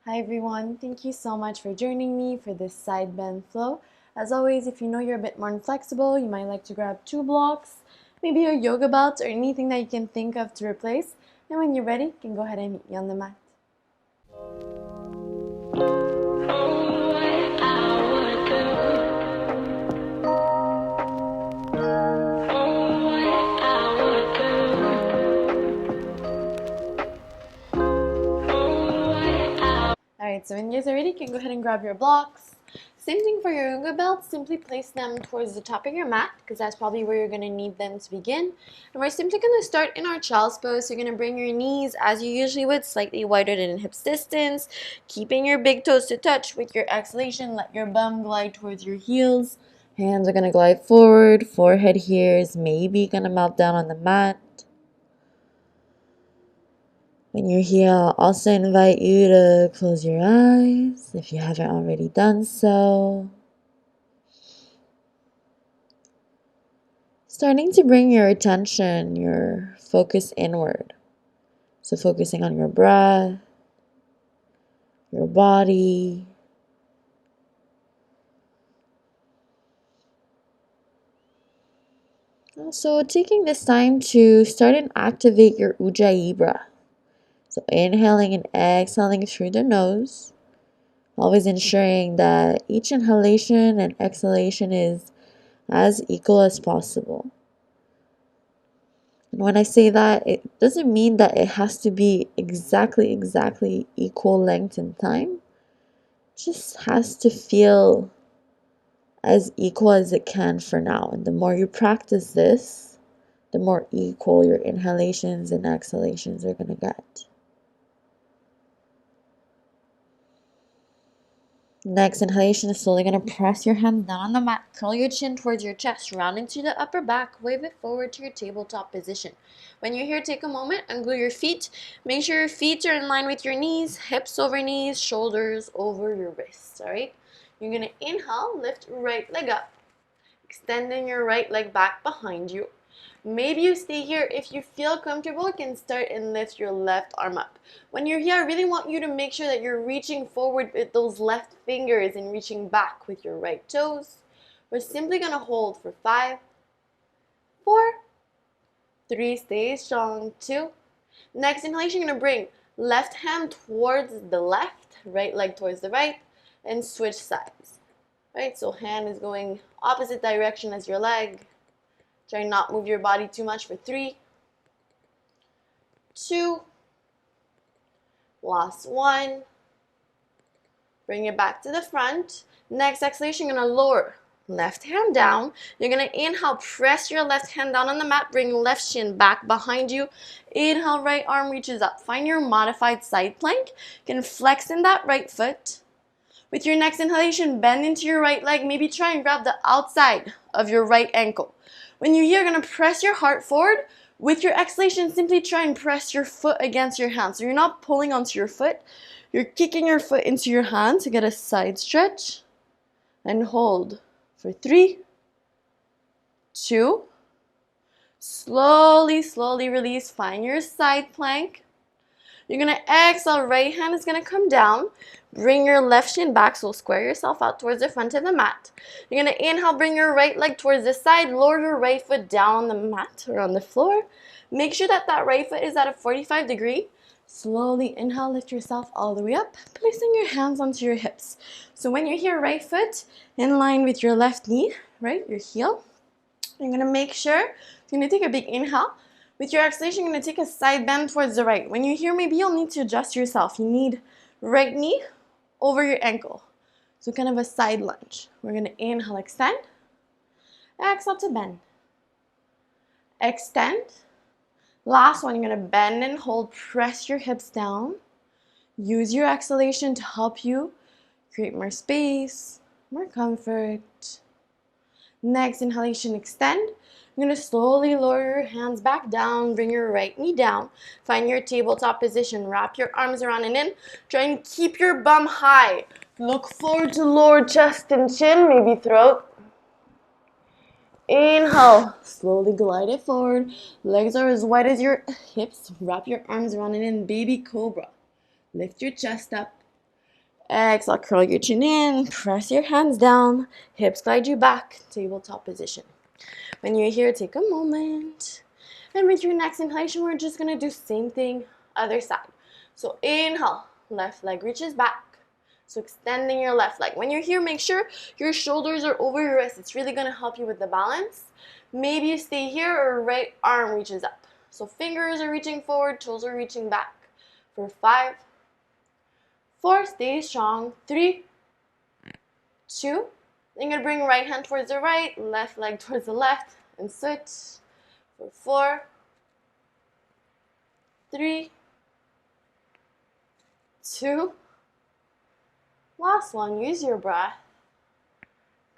Hi everyone, thank you so much for joining me for this side bend flow. As always, if you know you're a bit more inflexible, you might like to grab 2 blocks, maybe your yoga belts or anything that you can think of to replace. And when you're ready, you can go ahead and meet me on the mat. Alright, so when you guys are ready, you can go ahead and grab your blocks. Same thing for your yoga belts, simply place them towards the top of your mat because that's probably where you're going to need them to begin. And we're simply going to start in our child's pose. So you're going to bring your knees as you usually would, slightly wider than hips distance, keeping your big toes to touch. With your exhalation, let your bum glide towards your heels. Hands are going to glide forward, forehead here is maybe going to melt down on the mat. When you're here, I'll also invite you to close your eyes if you haven't already done so. Starting to bring your attention, your focus inward. So focusing on your breath, your body. Also taking this time to start and activate your Ujjayi breath. So inhaling and exhaling through the nose. Always ensuring that each inhalation and exhalation is as equal as possible. And when I say that, it doesn't mean that it has to be exactly equal length and time. It just has to feel as equal as it can for now. And the more you practice this, the more equal your inhalations and exhalations are going to get. Next inhalation is slowly going to press your hands down on the mat, curl your chin towards your chest, round into the upper back, wave it forward to your tabletop position. When you're here, take a moment, unglue your feet. Make sure your feet are in line with your knees, hips over knees, shoulders over your wrists, all right? You're going to inhale, lift right leg up, extending your right leg back behind you. Maybe you stay here. If you feel comfortable, you can start and lift your left arm up. When you're here, I really want you to make sure that you're reaching forward with those left fingers and reaching back with your right toes. We're simply going to hold for 5, 4, 3, stay strong, 2. Next inhalation, you're going to bring left hand towards the left, right leg towards the right, and switch sides. Right, so hand is going opposite direction as your leg. Try not move your body too much for 3, 2, last 1. Bring it back to the front. Next exhalation, you're going to lower left hand down. You're going to inhale, press your left hand down on the mat, bring left shin back behind you. Inhale, right arm reaches up. Find your modified side plank. You can flex in that right foot. With your next inhalation, bend into your right leg. Maybe try and grab the outside of your right ankle. When you're here, you're going to press your heart forward. With your exhalation, simply try and press your foot against your hand. So you're not pulling onto your foot. You're kicking your foot into your hand to get a side stretch. And hold for 3, 2. Slowly release. Find your side plank. You're going to exhale. Right hand is going to come down. Bring your left shin back, so square yourself out towards the front of the mat. You're going to inhale, bring your right leg towards the side, lower your right foot down on the mat or on the floor. Make sure that right foot is at a 45 degree. Slowly inhale, lift yourself all the way up, placing your hands onto your hips. So when you're here, right foot in line with your left knee, right, your heel. You're going to make sure, you're going to take a big inhale. With your exhalation, you're going to take a side bend towards the right. When you're here, maybe you'll need to adjust yourself. You need right knee over your ankle. So kind of a side lunge. We're going to inhale, extend. Exhale to bend. Extend. Last one, you're going to bend and hold. Press your hips down. Use your exhalation to help you create more space, more comfort. Next inhalation, extend. You're going to slowly lower your hands back down. Bring your right knee down. Find your tabletop position. Wrap your arms around and in. Try and keep your bum high. Look forward to lower chest and chin, maybe throat. Inhale. Slowly glide it forward. Legs are as wide as your hips. Wrap your arms around and in. Baby cobra. Lift your chest up. Exhale, curl your chin in, press your hands down, hips glide you back, tabletop position. When you're here, take a moment. And with your next inhalation, we're just going to do same thing, other side. So inhale, left leg reaches back. So extending your left leg. When you're here, make sure your shoulders are over your wrists. It's really going to help you with the balance. Maybe you stay here or right arm reaches up. So fingers are reaching forward, toes are reaching back. For 5, 4, stay strong. 3, 2. Then you're going to bring right hand towards the right, left leg towards the left, and switch. For 4, 3, 2. Last one, use your breath.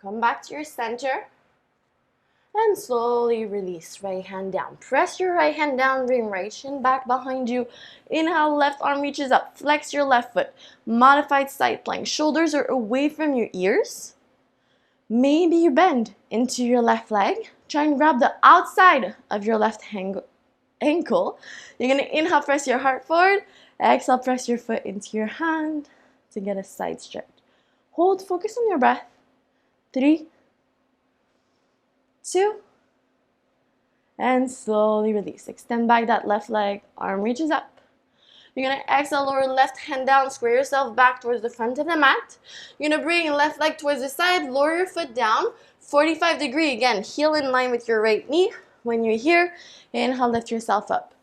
Come back to your center. And slowly release, right hand down. Press your right hand down, bring right shin back behind you. Inhale, left arm reaches up. Flex your left foot. Modified side plank. Shoulders are away from your ears. Maybe you bend into your left leg. Try and grab the outside of your left ankle. You're going to inhale, press your heart forward. Exhale, press your foot into your hand to get a side stretch. Hold, focus on your breath. 3, 2, and slowly release. Extend back that left leg, arm reaches up. You're going to exhale, lower left hand down, square yourself back towards the front of the mat. You're going to bring left leg towards the side, lower your foot down, 45 degree, again, heel in line with your right knee. When you're here, inhale, lift yourself up.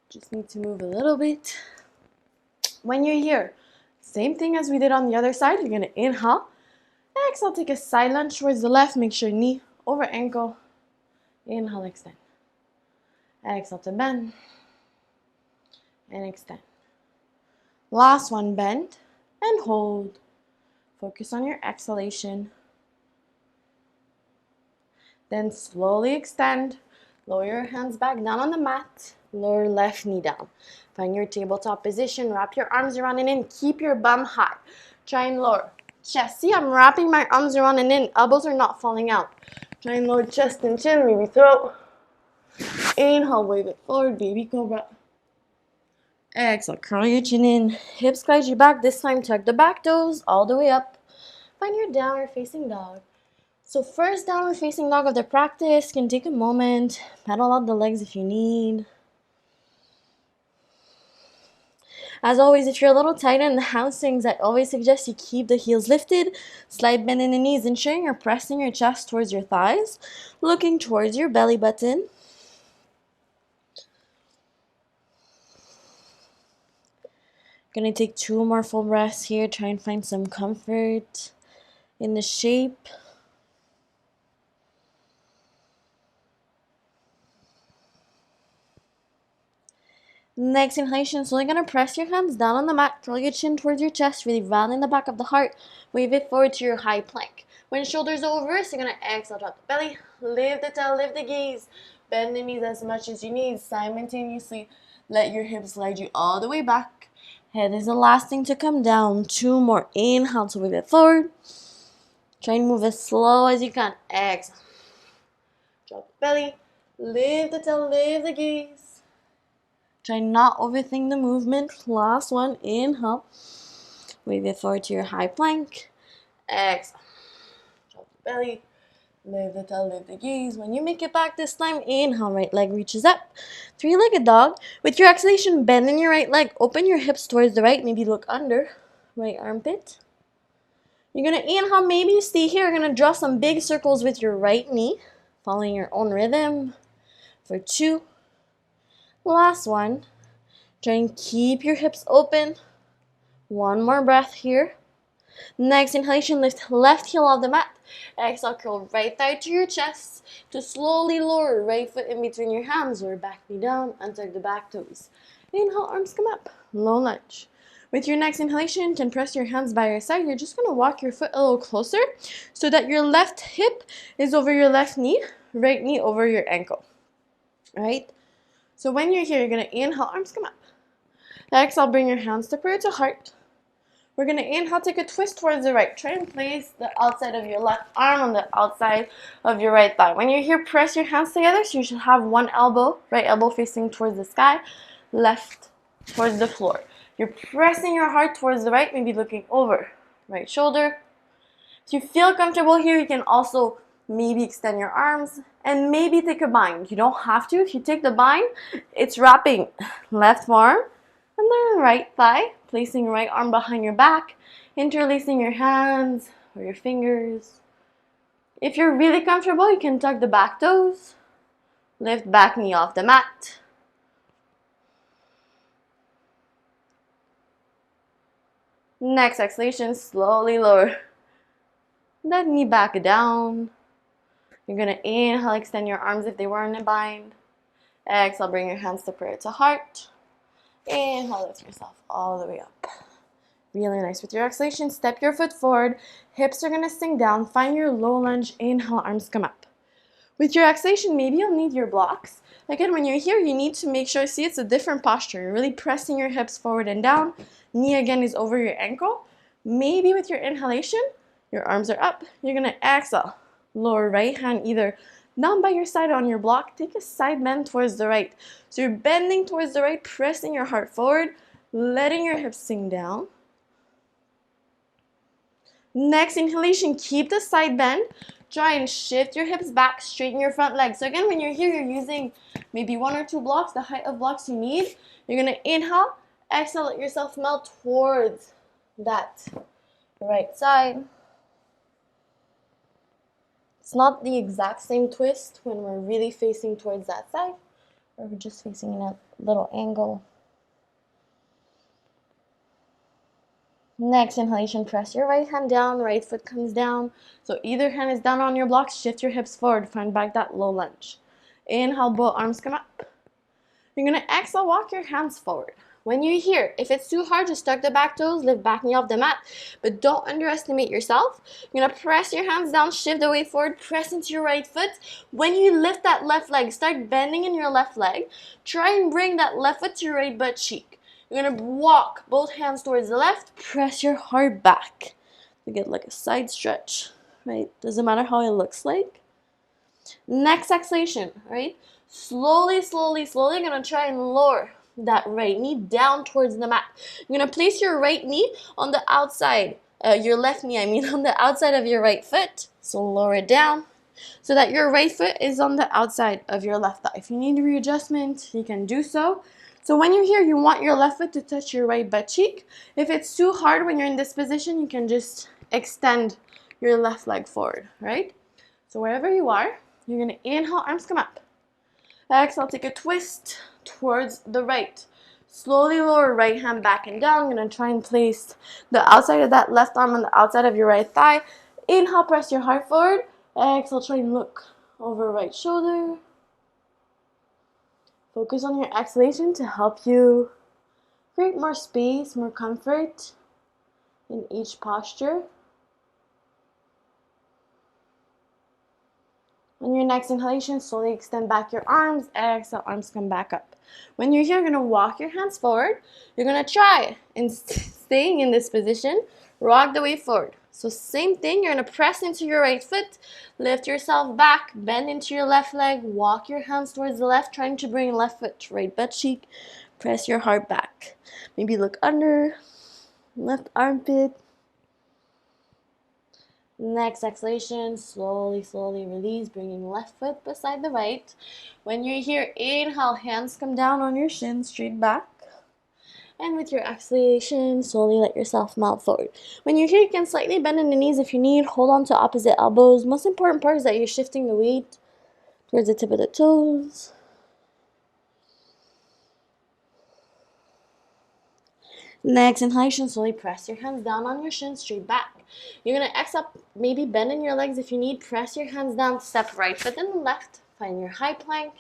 Just need to move a little bit. When you're here, same thing as we did on the other side, you're going to inhale. Exhale, take a side lunge towards the left, make sure knee over ankle. Inhale, extend. Exhale to bend. And extend. Last one, bend and hold. Focus on your exhalation. Then slowly extend. Lower your hands back down on the mat. Lower left knee down. Find your tabletop position. Wrap your arms around and in. Keep your bum high. Try and lower. Chest. See, I'm wrapping my arms around and in. Elbows are not falling out. Try and lower chest and chin. Maybe throat. Inhale, wave it forward. Baby cobra. Exhale, curl your chin in. Hips glide you back. This time, tuck the back toes all the way up. Find your downward facing dog. So first downward facing dog of the practice. Can take a moment. Pedal out the legs if you need. As always, if you're a little tight in the hamstrings, I always suggest you keep the heels lifted, slight bend in the knees, ensuring you're pressing your chest towards your thighs, looking towards your belly button. Gonna take 2 more full breaths here, try and find some comfort in the shape. Next inhalation, slowly gonna press your hands down on the mat, curl your chin towards your chest, really rounding the back of the heart. Wave it forward to your high plank. When shoulders are over, so you're gonna exhale, drop the belly, lift the tail, lift the gaze, bend the knees as much as you need. Simultaneously, let your hips glide you all the way back. Head is the last thing to come down. 2 more. Inhale to wave it forward. Try and move as slow as you can. Exhale. Drop the belly, lift the tail, lift the gaze. Try not overthink the movement. Last one. Inhale. Wave it forward to your high plank. Exhale. Drop the belly. Lift the tail, lift the gaze. When you make it back this time, inhale. Right leg reaches up. 3-legged dog. With your exhalation, bend in your right leg. Open your hips towards the right. Maybe look under. Right armpit. You're going to inhale. Maybe you stay here. You're going to draw some big circles with your right knee. Following your own rhythm. For 2. Last one. Try and keep your hips open. 1 more breath here. Next inhalation, lift left heel off the mat. Exhale, curl right thigh to your chest to slowly lower right foot in between your hands or back knee down, untuck the back toes. Inhale, arms come up, low lunge. With your next inhalation, you can press your hands by your side. You're just going to walk your foot a little closer so that your left hip is over your left knee, right knee over your ankle. All right? So when you're here, you're going to inhale, arms come up. Exhale, bring your hands to prayer to heart. We're going to inhale, take a twist towards the right. Try and place the outside of your left arm on the outside of your right thigh. When you're here, press your hands together. So you should have one elbow, right elbow facing towards the sky, left towards the floor. You're pressing your heart towards the right, maybe looking over. right shoulder. If you feel comfortable here, you can also maybe extend your arms and maybe take a bind. You don't have to. If you take the bind, it's wrapping left arm and then right thigh, placing right arm behind your back, interlacing your hands or your fingers. If you're really comfortable, you can tuck the back toes, lift back knee off the mat. Next exhalation, slowly lower that knee back down. You're going to inhale, extend your arms if they were in a bind. Exhale, bring your hands to prayer to heart. Inhale, lift yourself all the way up. Really nice. With your exhalation, step your foot forward. Hips are going to sink down. Find your low lunge. Inhale, arms come up. With your exhalation, maybe you'll need your blocks. Again, when you're here, you need to make sure, see, it's a different posture. You're really pressing your hips forward and down. Knee again is over your ankle. Maybe with your inhalation, your arms are up. You're going to exhale. Lower right hand either down by your side on your block. Take a side bend towards the right. So you're bending towards the right, pressing your heart forward, letting your hips sink down. Next inhalation, keep the side bend. Try and shift your hips back, straighten your front leg. So again, when you're here, you're using maybe 1 or 2 blocks, the height of blocks you need. You're going to inhale, exhale, let yourself melt towards that right side. It's not the exact same twist when we're really facing towards that side, or we're just facing in a little angle. Next inhalation, press your right hand down, right foot comes down. So either hand is down on your blocks, shift your hips forward, find back that low lunge. Inhale, both arms come up. You're going to exhale, walk your hands forward. When you're here, if it's too hard, just tuck the back toes, lift back knee off the mat, but don't underestimate yourself. You're going to press your hands down, shift the weight forward, press into your right foot. When you lift that left leg, start bending in your left leg. Try and bring that left foot to your right butt cheek. You're going to walk both hands towards the left, press your heart back to get like a side stretch, right? Doesn't matter how it looks like. Next exhalation, right? Slowly, slowly, slowly, you're going to try and lower that right knee down towards the mat. You're going to place your right knee on the outside, your left knee, on the outside of your right foot. So lower it down so that your right foot is on the outside of your left thigh. If you need readjustment, you can do so. So when you're here, you want your left foot to touch your right butt cheek. If it's too hard when you're in this position, you can just extend your left leg forward, right? So wherever you are, you're going to inhale, arms come up. Exhale, take a twist towards the right. Slowly lower right hand back and down. I'm going to try and place the outside of that left arm on the outside of your right thigh. Inhale, press your heart forward. Exhale, try and look over right shoulder. Focus on your exhalation to help you create more space, more comfort in each posture. On your next inhalation, slowly extend back your arms. Exhale, arms come back up. When you're here, you're going to walk your hands forward. You're going to try and staying in this position, rock the way forward. So same thing, you're going to press into your right foot, lift yourself back, bend into your left leg, walk your hands towards the left, trying to bring left foot to right butt cheek, press your heart back. Maybe look under, left armpit. Next exhalation, slowly, slowly release, bringing left foot beside the right. When you're here, inhale, hands come down on your shins, straight back. And with your exhalation, slowly let yourself melt forward. When you're here, you can slightly bend in the knees if you need. Hold on to opposite elbows. Most important part is that you're shifting the weight towards the tip of the toes. Next inhalation, slowly press your hands down on your shins, straight back. You're going to exhale, maybe bend in your legs if you need. Press your hands down, step right foot and the left. Find your high plank.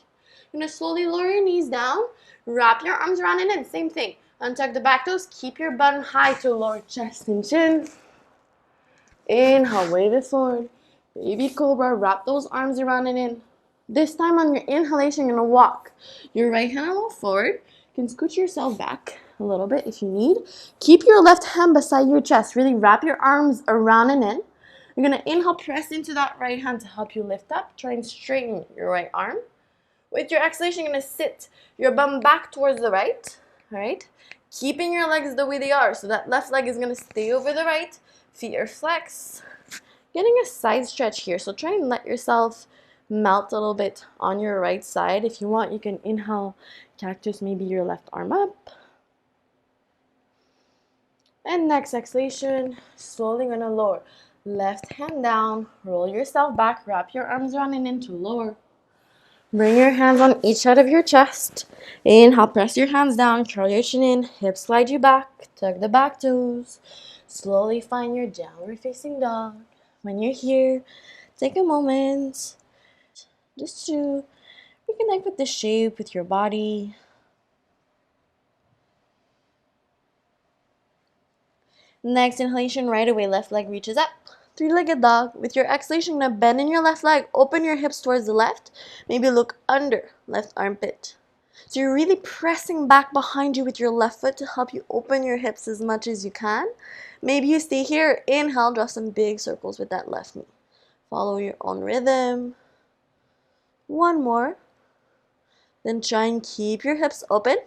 You're going to slowly lower your knees down. Wrap your arms around and in. Same thing. Untuck the back toes. Keep your bottom high to lower chest and chin. Inhale, wave it forward. Baby cobra. Wrap those arms around and in. This time on your inhalation, you're going to walk your right hand a little forward. You can scoot yourself back a little bit if you need. Keep your left hand beside your chest. Really wrap your arms around and in. You're going to inhale, press into that right hand to help you lift up. Try and straighten your right arm. With your exhalation, you're going to sit your bum back towards the right. All right. Keeping your legs the way they are. So that left leg is going to stay over the right. Feet are flexed. Getting a side stretch here. So try and let yourself melt a little bit on your right side. If you want, you can inhale cactus, maybe your left arm up. And next exhalation, slowly going to lower. Left hand down, roll yourself back, wrap your arms around and into lower. Bring your hands on each side of your chest. Inhale, press your hands down, curl your chin in, hips slide you back, tuck the back toes. Slowly find your downward facing dog. When you're here, take a moment just to reconnect with the shape, with your body. Next inhalation, right away, left leg reaches up. Three-legged dog. With your exhalation, now bend in your left leg. Open your hips towards the left. Maybe look under left armpit. So you're really pressing back behind you with your left foot to help you open your hips as much as you can. Maybe you stay here. Inhale, draw some big circles with that left knee. Follow your own rhythm. One more. Then try and keep your hips open.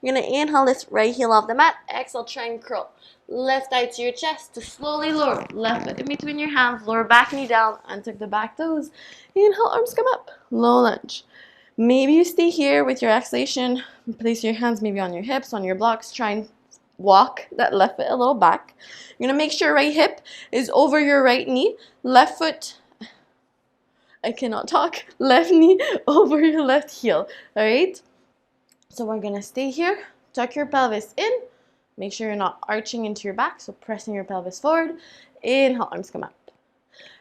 You're going to inhale, lift right heel off the mat. Exhale, try and curl. Left eye to your chest to slowly lower. Left foot in between your hands. Lower back knee down. Untuck the back toes. Inhale, arms come up. Low lunge. Maybe you stay here with your exhalation. Place your hands maybe on your hips, on your blocks. Try and walk that left foot a little back. You're going to make sure right hip is over your right knee. Left foot, I cannot talk. Left knee over your left heel. All right? So we're going to stay here. Tuck your pelvis in. Make sure you're not arching into your back, so pressing your pelvis forward. Inhale, arms come up.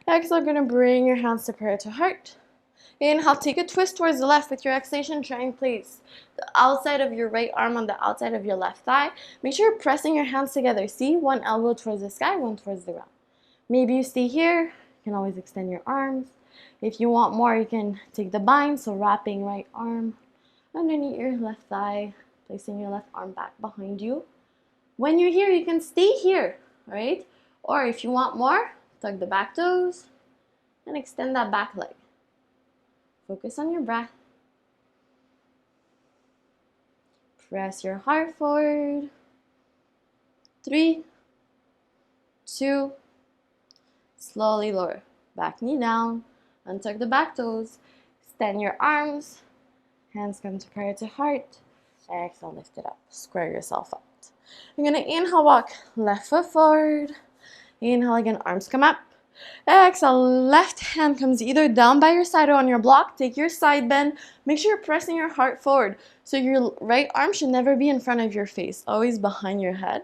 Exhale, going to bring your hands to prayer to heart. Inhale, take a twist towards the left with your exhalation. Try and place the outside of your right arm on the outside of your left thigh. Make sure you're pressing your hands together. See, one elbow towards the sky, one towards the ground. Maybe you stay here. You can always extend your arms. If you want more, you can take the bind, so wrapping right arm underneath your left thigh, placing your left arm back behind you. When you're here, you can stay here, right? Or if you want more, tuck the back toes and extend that back leg. Focus on your breath. Press your heart forward. 3, 2, slowly lower. Back knee down, untuck the back toes, extend your arms, hands come to prayer to heart. Exhale, lift it up, square yourself out. You're going to inhale, walk left foot forward. Inhale again, arms come up. Exhale, left hand comes either down by your side or on your block. Take your side bend. Make sure you're pressing your heart forward. So your right arm should never be in front of your face, always behind your head.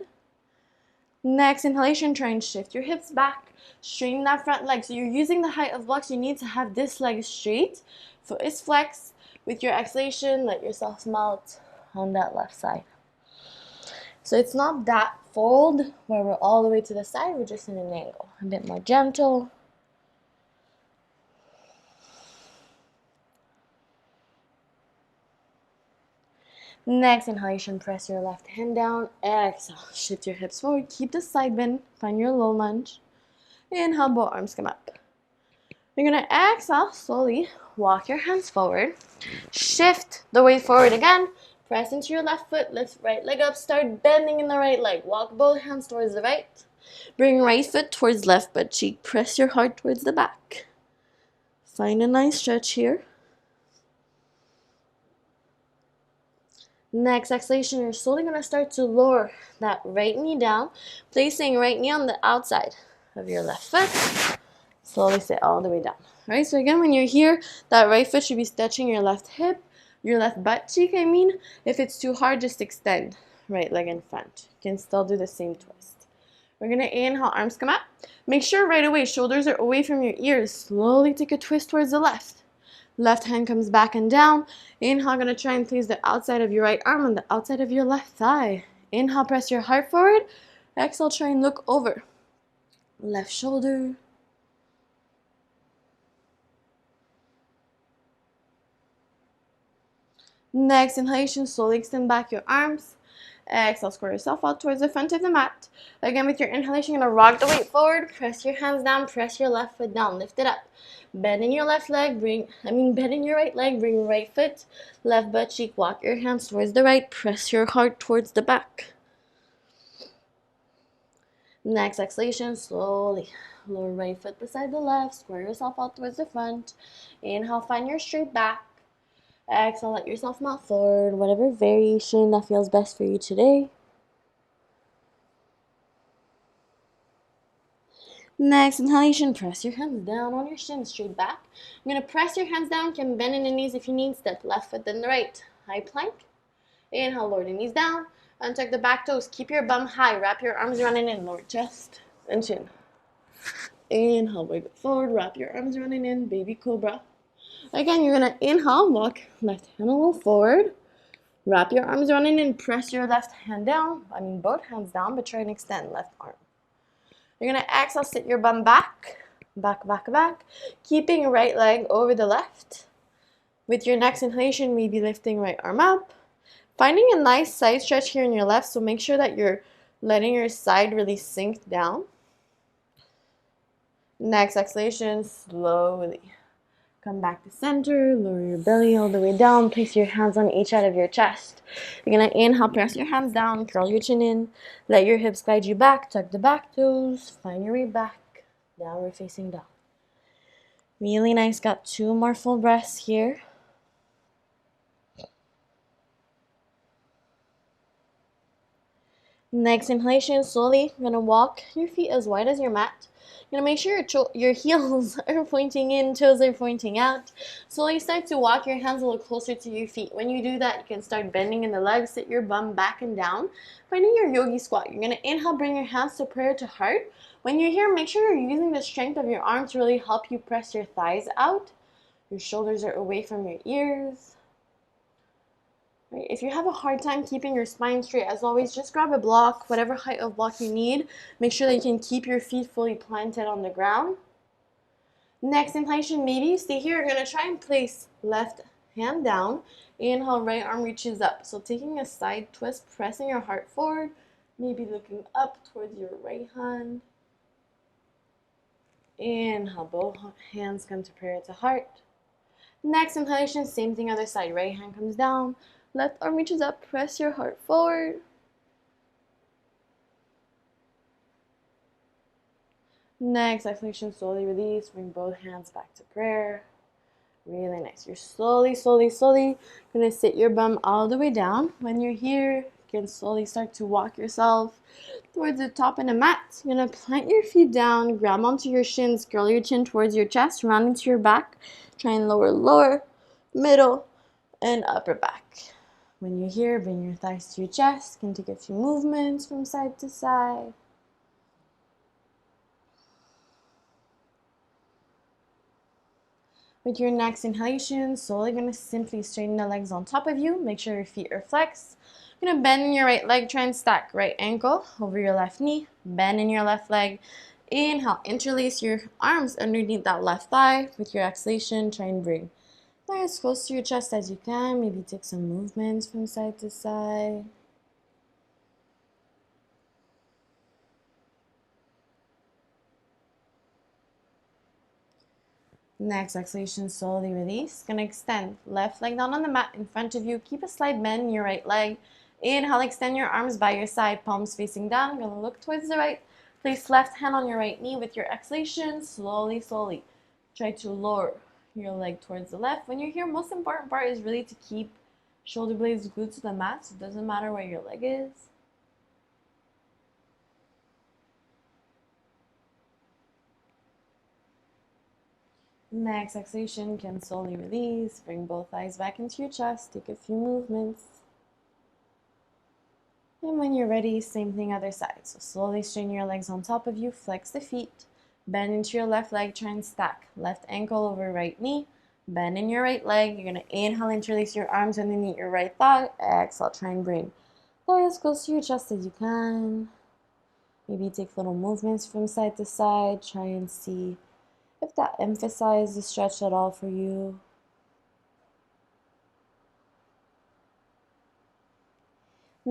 Next inhalation, try and shift your hips back. Straighten that front leg. So you're using the height of blocks. You need to have this leg straight. Foot is flexed. With your exhalation, let yourself melt on that left side. So it's not that fold where we're all the way to the side. We're just in an angle. A bit more gentle. Next inhalation, press your left hand down. Exhale, shift your hips forward. Keep the side bend. Find your low lunge. Inhale, both arms come up. You're going to exhale, slowly walk your hands forward. Shift the weight forward again. Press into your left foot. Lift right leg up. Start bending in the right leg. Walk both hands towards the right. Bring right foot towards left butt cheek. Press your heart towards the back. Find a nice stretch here. Next exhalation, you're slowly going to start to lower that right knee down, placing right knee on the outside of your left foot. Slowly sit all the way down. All right, so again, when you're here, that right foot should be touching your left hip, your left butt cheek, I mean. If it's too hard, just extend right leg in front. You can still do the same twist. We're going to inhale, arms come up. Make sure right away, shoulders are away from your ears. Slowly take a twist towards the left. Left hand comes back and down. Inhale, going to try and place the outside of your right arm on the outside of your left thigh. Inhale, press your heart forward. Exhale, try and look over. Left shoulder. Next inhalation, slowly extend back your arms. Exhale, square yourself out towards the front of the mat. Again, with your inhalation, you're going to rock the weight forward. Press your hands down. Press your left foot down. Lift it up. Bend in your left leg. Bend in your right leg. Bring right foot, left butt cheek. Walk your hands towards the right. Press your heart towards the back. Next exhalation, slowly lower right foot beside the left. Square yourself out towards the front. Inhale, find your straight back. Exhale, let yourself melt forward, whatever variation that feels best for you today. Next inhalation, press your hands down on your shins, straight back. You're going to press your hands down, you can bend in the knees if you need, step left foot then the right. High plank. Inhale, lower the knees down, untuck the back toes, keep your bum high, wrap your arms running in, lower chest and chin. Inhale, wave it forward, wrap your arms running in, baby cobra. Again, you're going to inhale, walk left hand a little forward. Wrap your arms running in, press your left hand down. Both hands down, but try and extend left arm. You're going to exhale, sit your bum back, back. Keeping right leg over the left. With your next inhalation, maybe lifting right arm up. Finding a nice side stretch here in your left, so make sure that you're letting your side really sink down. Next exhalation, slowly come back to center, lower your belly all the way down, place your hands on each side of your chest. You're going to inhale, press your hands down, curl your chin in, let your hips guide you back, tuck the back toes, find your way back, downward facing dog. Really nice, got 2 more full breaths here. Next inhalation, slowly, you're going to walk your feet as wide as your mat. You're going to make sure your heels are pointing in, toes are pointing out. Slowly start to walk your hands a little closer to your feet. When you do that, you can start bending in the legs, sit your bum back and down. Finding your yogi squat. You're going to inhale, bring your hands to prayer to heart. When you're here, make sure you're using the strength of your arm to really help you press your thighs out. Your shoulders are away from your ears. Right. If you have a hard time keeping your spine straight, as always, just grab a block, whatever height of block you need. Make sure that you can keep your feet fully planted on the ground. Next inhalation, maybe you stay here. You're going to try and place left hand down. Inhale, right arm reaches up. So taking a side twist, pressing your heart forward, maybe looking up towards your right hand. Inhale, both hands come to prayer to heart. Next inhalation, same thing other side. Right hand comes down. Left arm reaches up, press your heart forward. Next exhalation, slowly release, bring both hands back to prayer. Really nice. You're slowly going to sit your bum all the way down. When you're here, you can slowly start to walk yourself towards the top of the mat. You're going to plant your feet down, grab onto your shins, curl your chin towards your chest, round into your back. Try and lower, middle, and upper back. When you're here, bring your thighs to your chest. You can take a few movements from side to side. With your next inhalation, slowly going to simply straighten the legs on top of you. Make sure your feet are flexed. You're going to bend in your right leg, try and stack right ankle over your left knee. Bend in your left leg. Inhale, interlace your arms underneath that left thigh. With your exhalation, try and bring as close to your chest as you can. Maybe take some movements from side to side. Next exhalation, slowly release. Gonna extend left leg down on the mat in front of you. Keep a slight bend in your right leg. Inhale, extend your arms by your side, palms facing down. Gonna look towards the right. Place left hand on your right knee. With your exhalation, slowly try to lower your leg towards the left. When you're here, most important part is really to keep shoulder blades glued to the mat, so it doesn't matter where your leg is. Next exhalation, can slowly release. Bring both thighs back into your chest. Take a few movements. And when you're ready, same thing other side. So slowly straighten your legs on top of you. Flex the feet. Bend into your left leg. Try and stack. Left ankle over right knee. Bend in your right leg. You're going to inhale, interlace your arms underneath your right thigh. Exhale, try and bring thighs as close to your chest as you can. Maybe take little movements from side to side. Try and see if that emphasizes the stretch at all for you.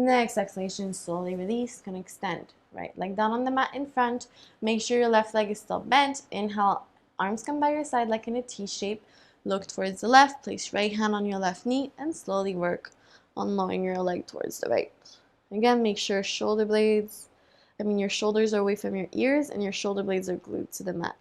Next exhalation, slowly release, gonna extend. Right leg down on the mat in front. Make sure your left leg is still bent. Inhale, arms come by your side like in a T shape. Look towards the left, place right hand on your left knee, and slowly work on lowering your leg towards the right. Again, make sure your shoulders are away from your ears and your shoulder blades are glued to the mat.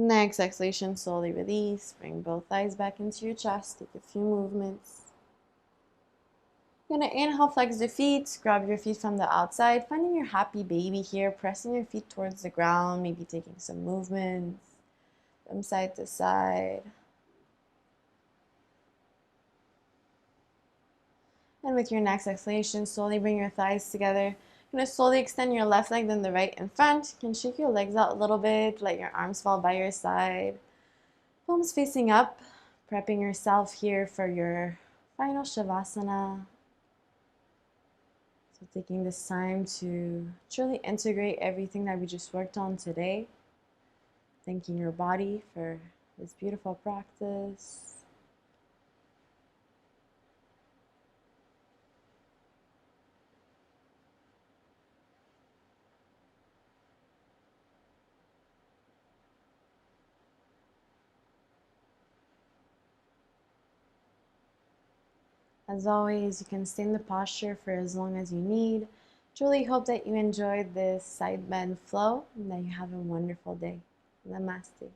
Next exhalation, slowly release. Bring both thighs back into your chest. Take a few movements. You're gonna inhale, flex the feet, grab your feet from the outside, finding your happy baby here, pressing your feet towards the ground, maybe taking some movements from side to side. And with your next exhalation, slowly bring your thighs together. You're gonna slowly extend your left leg, then the right in front. You can shake your legs out a little bit, let your arms fall by your side. Palms facing up, prepping yourself here for your final Savasana. So taking this time to truly integrate everything that we just worked on today. Thanking your body for this beautiful practice. As always, you can stay in the posture for as long as you need. Truly hope that you enjoyed this side bend flow and that you have a wonderful day. Namaste.